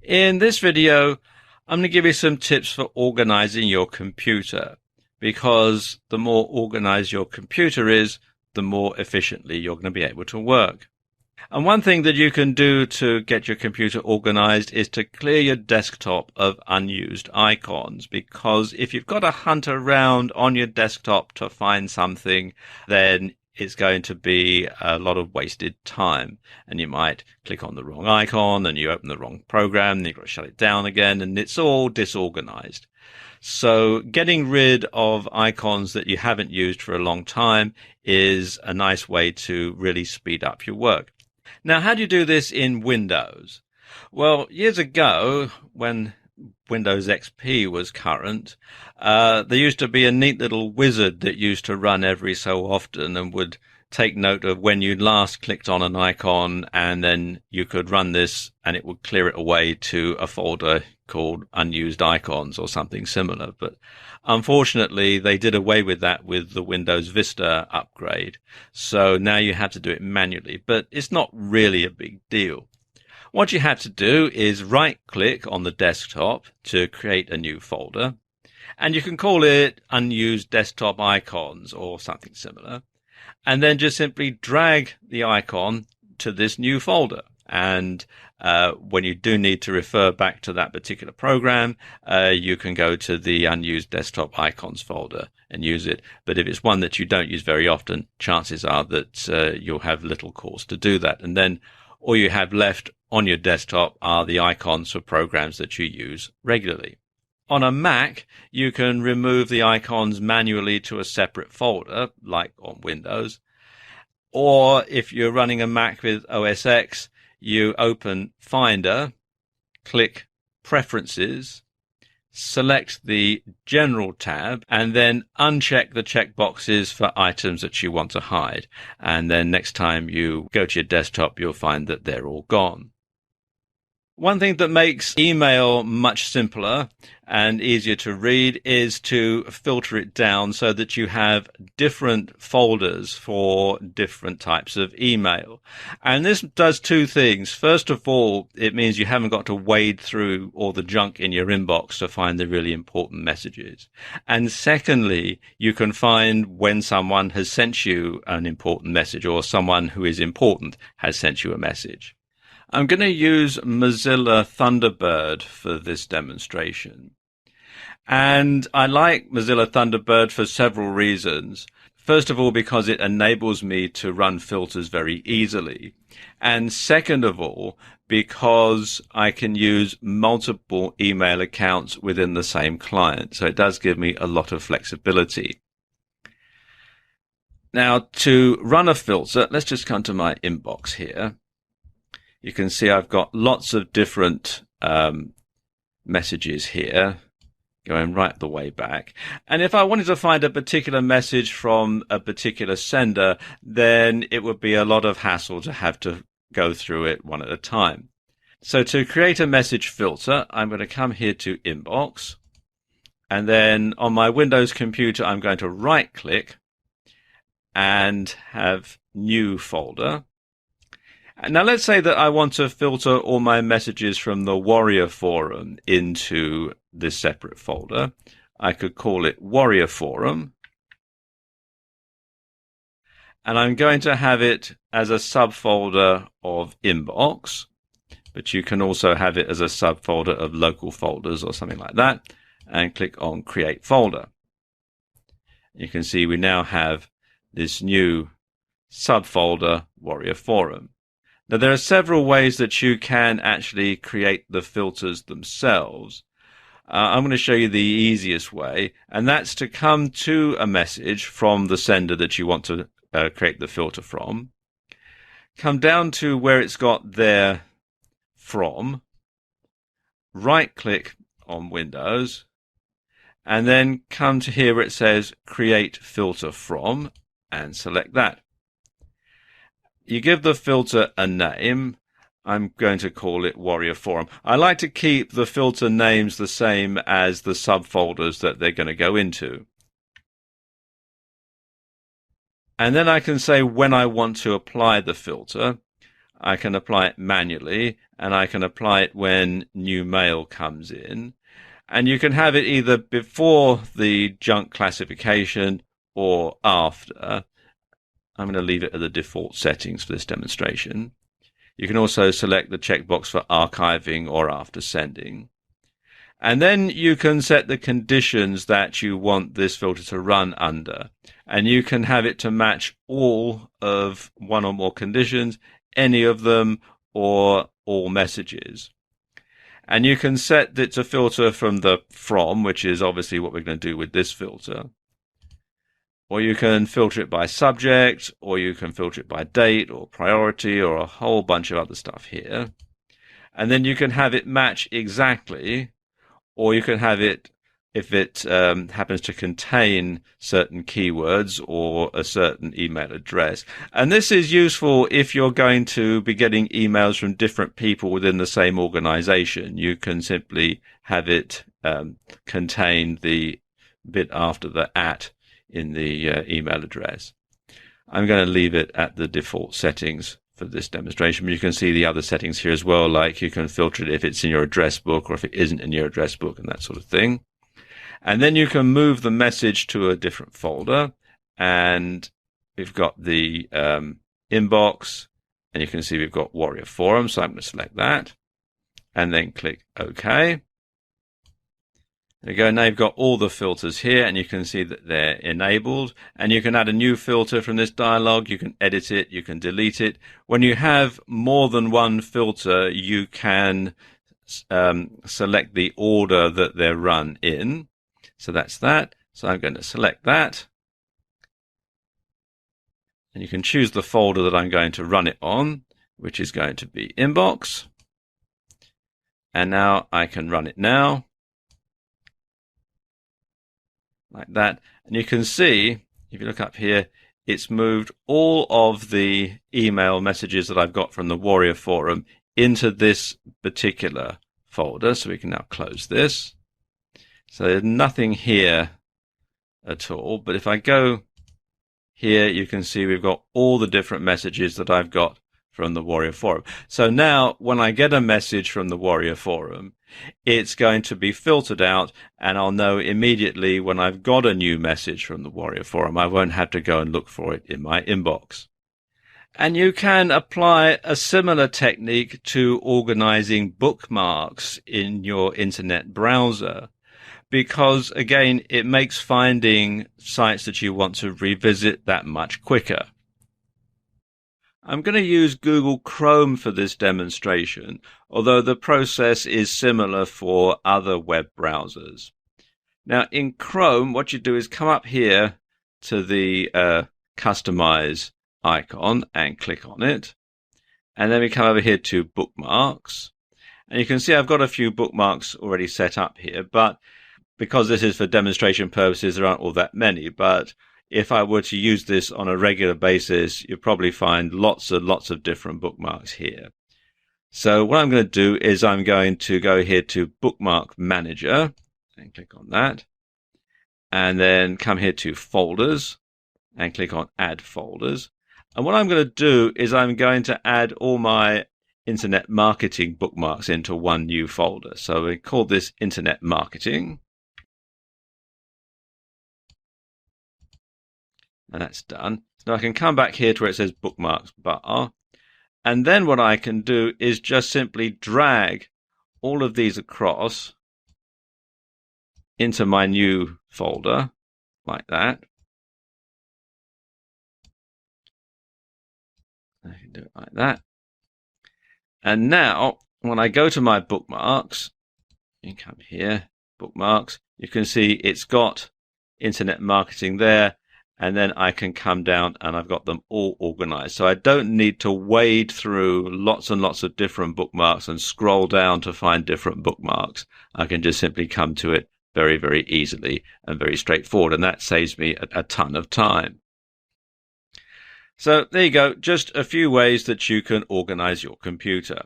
In this video, I'm going to give you some tips for organizing your computer, because the more organized your computer is, the more efficiently you're going to be able to work. And one thing that you can do to get your computer organized is to clear your desktop of unused icons, because if you've got to hunt around on your desktop to find something, then it's going to be a lot of wasted time, and you might click on the wrong icon and you open the wrong program and you've got to shut it down again, and it's all disorganized. So getting rid of icons that you haven't used for a long time is a nice way to really speed up your work. Now, how do you do this in Windows? Well, years ago, when Windows XP was current, there used to be a neat little wizard that used to run every so often and would take note of when you last clicked on an icon, and then you could run this and it would clear it away to a folder called unused icons or something similar. But unfortunately, they did away with that with the Windows Vista upgrade. So now you have to do it manually, but it's not really a big deal. What you have to do is right-click on the desktop to create a new folder, and you can call it Unused Desktop Icons or something similar, and then just simply drag the icon to this new folder. And when you do need to refer back to that particular program, you can go to the Unused Desktop Icons folder and use it. But if it's one that you don't use very often, chances are that you'll have little cause to do that. And then all you have left on your desktop are the icons for programs that you use regularly. On a Mac, you can remove the icons manually to a separate folder, like on Windows. Or if you're running a Mac with OS X, you open Finder, click Preferences, select the General tab, and then uncheck the checkboxes for items that you want to hide. And then next time you go to your desktop, you'll find that they're all gone. One thing that makes email much simpler and easier to read is to filter it down so that you have different folders for different types of email. And this does two things. First of all, it means you haven't got to wade through all the junk in your inbox to find the really important messages. And secondly, you can find when someone has sent you an important message, or someone who is important has sent you a message. I'm going to use Mozilla Thunderbird for this demonstration. And I like Mozilla Thunderbird for several reasons. First of all, because it enables me to run filters very easily. And second of all, because I can use multiple email accounts within the same client. So it does give me a lot of flexibility. Now, to run a filter, let's just come to my inbox here. You can see I've got lots of different messages here going right the way back. And if I wanted to find a particular message from a particular sender, then it would be a lot of hassle to have to go through it one at a time. So to create a message filter, I'm going to come here to Inbox. And then on my Windows computer, I'm going to right-click and have New Folder. Now let's say that I want to filter all my messages from the Warrior Forum into this separate folder. I could call it Warrior Forum. And I'm going to have it as a subfolder of Inbox, but you can also have it as a subfolder of local folders or something like that, and click on Create Folder. You can see we now have this new subfolder Warrior Forum. Now, there are several ways that you can actually create the filters themselves. I'm going to show you the easiest way, and that's to come to a message from the sender that you want to create the filter from. Come down to where it's got their from, right-click on Windows, and then come to here where it says Create Filter From, and select that. You give the filter a name. I'm going to call it Warrior Forum. I like to keep the filter names the same as the subfolders that they're going to go into. And then I can say when I want to apply the filter. I can apply it manually, and I can apply it when new mail comes in. And you can have it either before the junk classification or after. I'm going to leave it at the default settings for this demonstration. You can also select the checkbox for archiving or after sending. And then you can set the conditions that you want this filter to run under. And you can have it to match all of one or more conditions, any of them, or all messages. And you can set it to filter from the from, which is obviously what we're going to do with this filter. Or you can filter it by subject, or you can filter it by date or priority, or a whole bunch of other stuff here. And then you can have it match exactly, or you can have it, if it happens to contain certain keywords or a certain email address. And this is useful if you're going to be getting emails from different people within the same organization. You can simply have it contain the bit after the @ in the email address. I'm going to leave it at the default settings for this demonstration, but you can see the other settings here as well, like you can filter it if it's in your address book or if it isn't in your address book and that sort of thing. And then you can move the message to a different folder, and we've got the inbox, and you can see we've got Warrior Forum, so I'm going to select that and then click OK. There you go. Now you've got all the filters here, and you can see that they're enabled. And you can add a new filter from this dialog. You can edit it. You can delete it. When you have more than one filter, you can select the order that they're run in. So that's that. So I'm going to select that. And you can choose the folder that I'm going to run it on, which is going to be inbox. And now I can run it now. Like that. And you can see, if you look up here, it's moved all of the email messages that I've got from the Warrior Forum into this particular folder. So we can now close this. So there's nothing here at all. But if I go here, you can see we've got all the different messages that I've got from the Warrior Forum. So now when I get a message from the Warrior Forum, it's going to be filtered out, and I'll know immediately when I've got a new message from the Warrior Forum. I won't have to go and look for it in my inbox. And you can apply a similar technique to organizing bookmarks in your internet browser, because again, it makes finding sites that you want to revisit that much quicker. I'm going to use Google Chrome for this demonstration, although the process is similar for other web browsers. Now in Chrome, what you do is come up here to the Customize icon and click on it. And then we come over here to Bookmarks. And you can see I've got a few bookmarks already set up here, but because this is for demonstration purposes, there aren't all that many. But if I were to use this on a regular basis, you'll probably find lots and lots of different bookmarks here. So what I'm going to do is I'm going to go here to Bookmark Manager and click on that. And then come here to Folders and click on Add Folders. And what I'm going to do is I'm going to add all my internet marketing bookmarks into one new folder. So we call this Internet Marketing. And that's done. So I can come back here to where it says Bookmarks Bar. And then what I can do is just simply drag all of these across into my new folder, like that. I can do it like that. And now, when I go to my bookmarks, you come here, bookmarks, you can see it's got internet marketing there. And then I can come down and I've got them all organized. So I don't need to wade through lots and lots of different bookmarks and scroll down to find different bookmarks. I can just simply come to it very, very easily and very straightforward. And that saves me a ton of time. So there you go. Just a few ways that you can organize your computer.